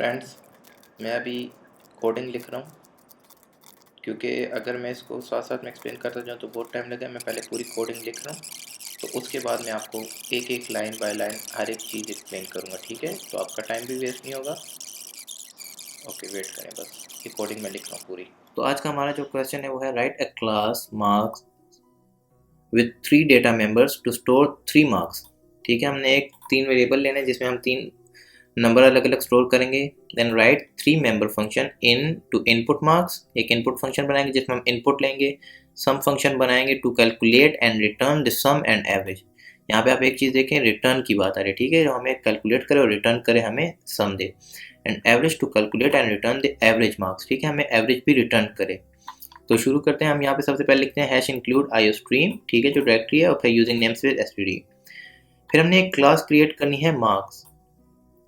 Friends, मैं अभी coding लिख रहा हूँ क्योंकि अगर मैं इसको साथ साथ में एक्सप्लेन करता जाऊँ तो बहुत टाइम लगेगा। मैं पहले पूरी कोडिंग लिख रहा हूँ, तो उसके बाद मैं आपको एक एक लाइन बाय लाइन हर एक चीज़ एक्सप्लेन करूँगा। ठीक है, तो आपका टाइम भी वेस्ट नहीं होगा। ओके, वेट करें, बस ये कोडिंग मैं लिख रहा हूँ पूरी। तो आज का हमारा जो क्वेश्चन है वो है write a class marks with 3 data members to store 3 marks. ठीक है, हमने एक 3 वेरिएबल लेने जिसमें हम 3 नंबर अलग अलग स्टोर करेंगे। Then write 3 member function in to input marks. एक इनपुट फंक्शन बनाएंगे जिसमें हम इनपुट लेंगे। सम फंक्शन बनाएंगे to calculate and return the sum and average. यहाँ पे आप एक चीज़ देखें, रिटर्न की बात आ रही है। ठीक है, जो हमें कैलकुलेट करे और रिटर्न करे हमें सम दे। And average to calculate and return the average marks. ठीक है, हमें एवरेज भी रिटर्न करे। तो शुरू करते हैं। हम यहाँ पे सबसे पहले लिखते हैं हैश इंक्लूड आईओस्ट्रीम। ठीक है, जो डायरेक्टरी है, और फिर यूजिंग नेमस्पेस एसटीडी। फिर हमने एक क्लास क्रिएट करनी है मार्क्स।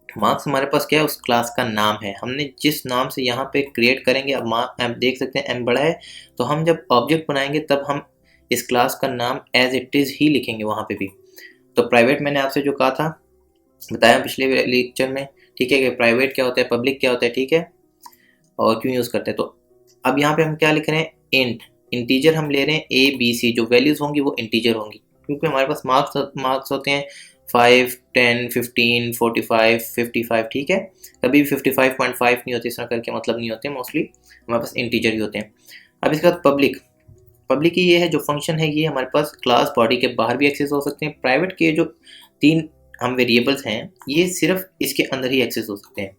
मार्क्स हमारे पास क्या है, उस क्लास का नाम है। हमने जिस नाम से यहाँ पे क्रिएट करेंगे, अब आप देख सकते हैं एम बड़ा है, तो हम जब ऑब्जेक्ट बनाएंगे तब हम इस क्लास का नाम एज इट इज़ ही लिखेंगे वहाँ पे भी। तो प्राइवेट मैंने आपसे जो कहा था, बताया पिछले लेक्चर में। ठीक है, कि प्राइवेट क्या होता है, पब्लिक क्या होता है। ठीक है, और क्यों यूज़ करते हैं। तो अब यहाँ पे हम क्या लिख रहे हैं, इंटीजर हम ले रहे हैं ए बी सी। जो वैल्यूज़ होंगी वो इंटीजर होंगी, क्योंकि हमारे पास मार्क्स होते हैं 5, 10, 15, 45, 55। ठीक है, कभी भी 55.5 नहीं होते, इस तरह करके मतलब नहीं होते, मोस्टली हमारे पास इंटीजर ही होते हैं। अब इसके बाद पब्लिक की ये है जो फंक्शन है, ये हमारे पास क्लास बॉडी के बाहर भी एक्सेस हो सकते हैं। प्राइवेट के जो 3 हम वेरिएबल्स हैं, ये सिर्फ इसके अंदर ही एक्सेस हो सकते हैं।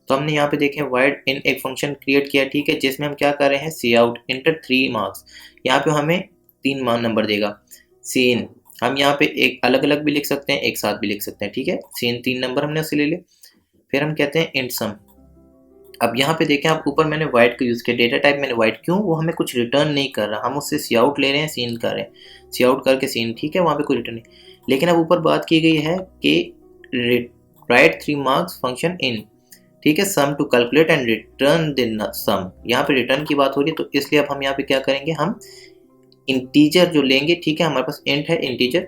तो हमने यहाँ पे देखें वाइड इन एक फंक्शन क्रिएट किया। ठीक है, जिसमें हम क्या कर रहे हैं, सी आउट इंटर 3 मार्क्स। यहाँ पे हमें 3 नंबर देगा। सीन हम यहाँ पे एक अलग अलग भी लिख सकते हैं, एक साथ भी लिख सकते हैं। ठीक है, सीन 3 नंबर हमने उसे ले लिए। फिर हम कहते हैं इंट सम। अब यहाँ पे देखें आप, ऊपर मैंने वाइड का यूज़ किया, डेटा टाइप मैंने वाइड, क्यों, वो हमें कुछ रिटर्न नहीं कर रहा, हम उससे सी आउट ले रहे हैं, सीन कर रहे हैं, सी आउट करके सीन। ठीक है, वहाँ पे कोई रिटर्न नहीं। लेकिन अब ऊपर बात की गई है कि राइट 3 मार्क्स फंक्शन इन। ठीक है, sum to calculate and return the sum. यहाँ पे रिटर्न की बात हो रही है, तो इसलिए अब हम यहाँ पे क्या करेंगे, हम इंटीजर जो लेंगे। ठीक है, हमारे पास इंट है इंटीजर,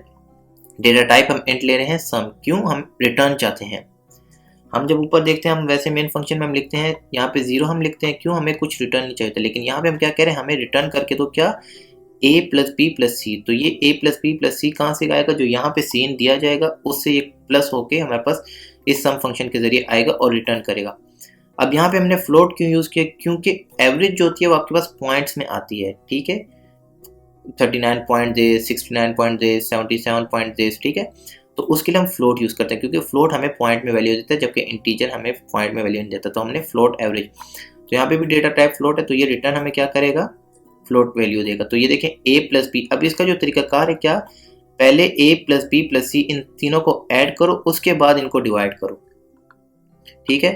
डेटा टाइप हम इंट ले रहे हैं, सम, क्यों, हम रिटर्न चाहते हैं। हम जब ऊपर देखते हैं, हम वैसे मेन फंक्शन में हम लिखते हैं यहाँ पे 0 हम लिखते हैं, क्यों, हमें कुछ रिटर्न नहीं चाहिए था। लेकिन यहाँ पे हम क्या कह रहे हैं, हमें रिटर्न करके तो क्या, a प्लस बी प्लस सी। तो ये a प्लस बी प्लस सी कहाँ से आएगा, जो यहाँ पे सीन दिया जाएगा उससे ये प्लस होके हमारे पास इस सम फंक्शन के जरिए आएगा और रिटर्न करेगा। अब यहाँ पे हमने फ्लोट क्यों यूज़ किया, क्योंकि एवरेज जो होती है वो आपके पास पॉइंट्स में आती है। ठीक है, 39 पॉइंट दे, 69 पॉइंट दे, 77 पॉइंट दे। ठीक है, तो उसके लिए हम फ्लोट यूज़ करते हैं, क्योंकि फ्लोट हमें पॉइंट में वैल्यू देता है, जबकि इंटीजर हमें पॉइंट में वैल्यू नहीं देता। तो हमने फ्लोट एवरेज, तो यहाँ पे भी डेटा टाइप फ्लोट है, तो ये रिटर्न हमें क्या करेगा, फ्लोट वैल्यू देगा। तो ये देखें a प्लस बी। अब इसका जो तरीकाकार है क्या, पहले a प्लस बी प्लस सी इन तीनों को ऐड करो, उसके बाद इनको डिवाइड करो। ठीक है,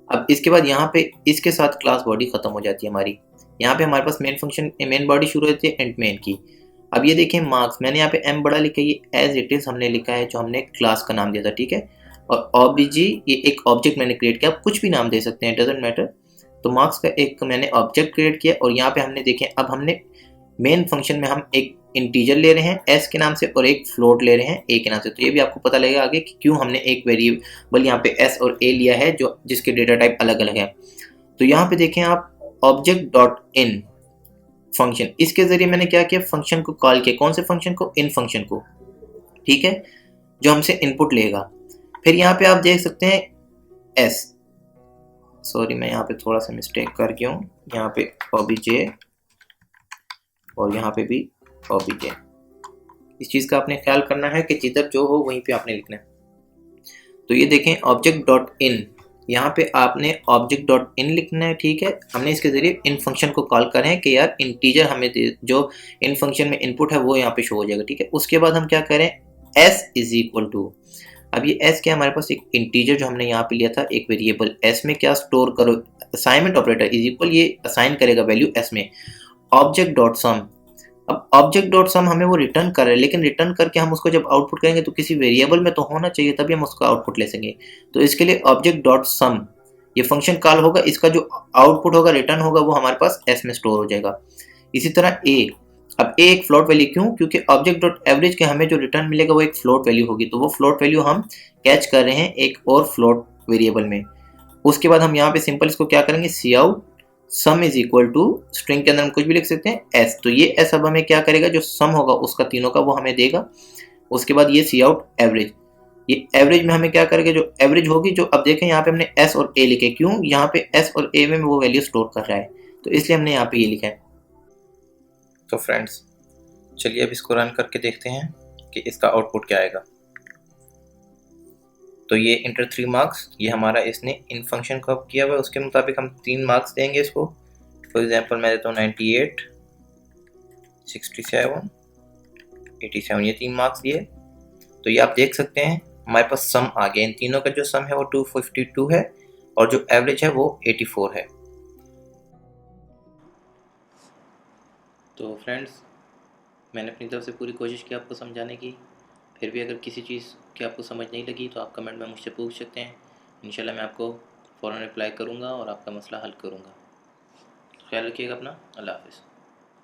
अब इसके बाद यहाँ पे इसके साथ क्लास बॉडी खत्म हो जाती है हमारी। यहाँ पे हमारे पास मेन फंक्शन मेन बॉडी शुरू होती है इंट मेन की। अब ये देखें मार्क्स, मैंने यहाँ पे m बड़ा लिखा है, ये एज इट इज हमने लिखा है जो हमने क्लास का नाम दिया था। ठीक है, और ऑब्जी, ये एक ऑब्जेक्ट मैंने क्रिएट किया, आप कुछ भी नाम दे सकते हैं, डजेंट मैटर। तो मार्क्स का एक मैंने ऑब्जेक्ट क्रिएट किया, और यहाँ पे हमने देखें, अब हमने मेन फंक्शन में हम एक इंटीजर ले रहे हैं s के नाम से और एक फ्लोट ले रहे हैं a के नाम से। तो ये भी आपको पता लगेगा आगे कि क्यों हमने एक वेरिएबल यहाँ पे s और a लिया है, जो जिसके डेटा टाइप अलग अलग है। तो यहाँ पे देखें आप, ऑब्जेक्ट डॉट इन फंक्शन, इसके जरिए मैंने क्या किया, फंक्शन को कॉल किया। कौन से फंक्शन को, इन फंक्शन को। ठीक है, जो हमसे इनपुट लेगा। फिर यहाँ पे आप देख सकते हैं s, सॉरी मैं यहाँ पे थोड़ा सा मिस्टेक कर गया हूँ, यहाँ पे obj और यहाँ पे भी obj। इस चीज़ का आपने ख्याल करना है कि जिधर जो हो वहीं पे आपने लिखना है। तो ये देखें ऑब्जेक्ट डॉट इन, यहाँ पे आपने ऑब्जेक्ट डॉट इन लिखना है। ठीक है, हमने इसके जरिए इन फंक्शन को कॉल करें कि यार इंटीजर हमें जो इन फंक्शन में इनपुट है वो यहाँ पे शो हो जाएगा। ठीक है, उसके बाद हम क्या करें, s इज इक्वल टू, अब ये s क्या, हमारे पास एक इंटीजर जो हमने यहाँ पे लिया था, एक वेरिएबल s में क्या स्टोर करो, असाइनमेंट ऑपरेटर इज इक्वल, ये असाइन करेगा वैल्यू s में, ऑब्जेक्ट डॉट सम। अब ऑब्जेक्ट डॉट सम हमें वो रिटर्न कर रहा है, लेकिन रिटर्न करके हम उसको जब आउटपुट करेंगे तो किसी वेरिएबल में तो होना चाहिए, तभी हम उसका आउटपुट ले सकेंगे। तो इसके लिए ऑब्जेक्ट डॉट सम ये फंक्शन कॉल होगा, इसका जो आउटपुट होगा, रिटर्न होगा, वो हमारे पास s में स्टोर हो जाएगा। इसी तरह a, अब a एक फ्लोट वैल्यू, क्यों, क्योंकि ऑब्जेक्ट डॉट एवरेज के हमें जो रिटर्न मिलेगा वो एक फ्लोट वैल्यू होगी, तो वो फ्लोट वैल्यू हम कैच कर रहे हैं एक और फ्लोट वेरिएबल में। उसके बाद हम यहाँ पे सिंपल इसको क्या करेंगे, cout sum is equal to, string के अंदर हम कुछ भी लिख सकते हैं एस, तो ये एस अब हमें क्या करेगा, जो सम होगा उसका तीनों का वो हमें देगा। उसके बाद ये सी आउट एवरेज, ये एवरेज में हमें क्या करेगा, जो एवरेज होगी, जो अब देखें यहाँ पे हमने एस और ए लिखे, क्यों, यहाँ पे एस और ए में वो वैल्यू स्टोर कर रहा है, तो इसलिए हमने यहाँ पे ये लिखा है। तो फ्रेंड्स चलिए अब इसको रन करके देखते हैं कि इसका आउटपुट क्या आएगा। तो ये इंटर 3 मार्क्स, ये हमारा इसने इन फंक्शन को अब किया हुआ है, उसके मुताबिक हम 3 मार्क्स देंगे इसको। फॉर एग्जांपल मैं देता हूँ 98, 67, 87, ये 3 मार्क्स दिए। तो ये आप देख सकते हैं हमारे पास सम आ गया, इन तीनों का जो सम है वो 252 है और जो एवरेज है वो 84 है। तो फ्रेंड्स मैंने अपनी तरफ से पूरी कोशिश की आपको समझाने की, फिर भी अगर किसी चीज़ की आपको समझ नहीं लगी तो आप कमेंट में मुझसे पूछ सकते हैं। इंशाल्लाह मैं आपको फ़ौरन रिप्लाई करूँगा और आपका मसला हल करूँगा। ख्याल रखिएगा अपना। अल्लाह हाफ़िज़।